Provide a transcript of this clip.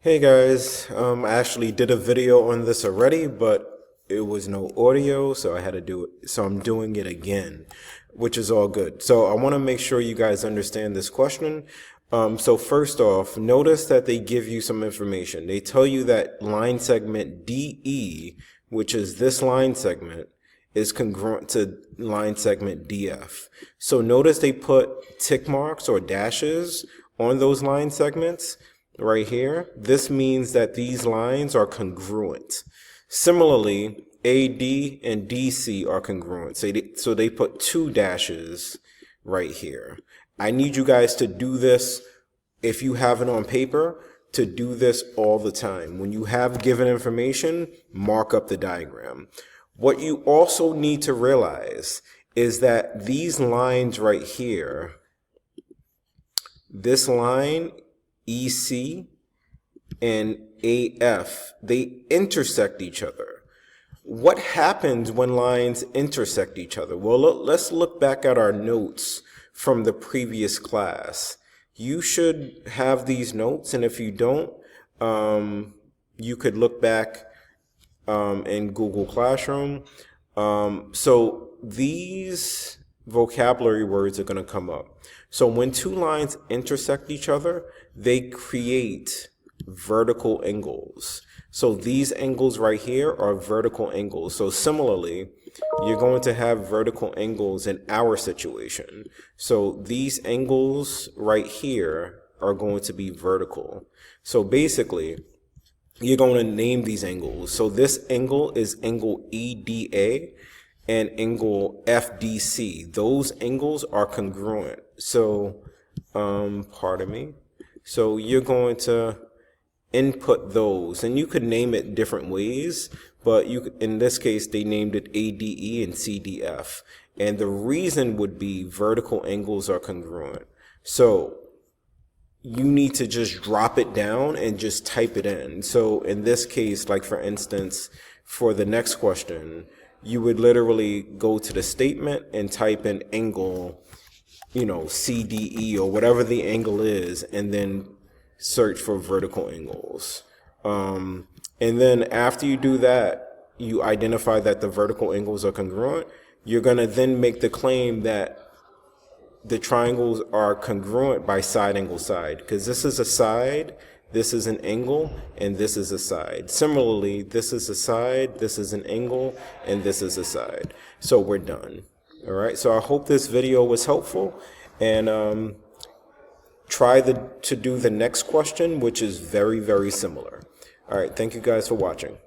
Hey guys, I actually did a video on this already, but it was no audio, so I had to do it. So I'm doing it again, which is all good. So I want to make sure you guys understand this question. So first off, notice that they give you some information. They tell you that line segment DE, which is this line segment, is congruent to line segment DF. So notice they put tick marks or dashes on those line segments right here. This means that these lines are congruent. Similarly, AD and DC are congruent. So they put two dashes right here. I need you guys to do this, if you have it on paper, to do this all the time. When you have given information, mark up the diagram. What you also need to realize is that these lines right here, this line EC and AF, they intersect each other. What happens when lines intersect each other? Well, let's look back at our notes from the previous class. You should have these notes, and if you don't, you could look back in Google Classroom. So these vocabulary words are going to come up. So when two lines intersect each other, they create vertical angles. So these angles right here are vertical angles. So similarly, you're going to have vertical angles in our situation. So these angles right here are going to be vertical. So basically, you're going to name these angles. So this angle is angle EDA and angle FDC. Those angles are congruent. So, pardon me. So you're going to input those, and you could name it different ways, but in this case, they named it ADE and CDF. And the reason would be vertical angles are congruent. So you need to just drop it down and just type it in. So in this case, like for instance, for the next question, you would literally go to the statement and type in angle, CDE or whatever the angle is, and then search for vertical angles. And then after you do that, you identify that the vertical angles are congruent. You're going to then make the claim that the triangles are congruent by side angle side, because this is a side, this is an angle, and this is a side. Similarly, this is a side, this is an angle, and this is a side. So we're done. All right, so I hope this video was helpful, and try to do the next question, which is very, very similar. All right, thank you guys for watching.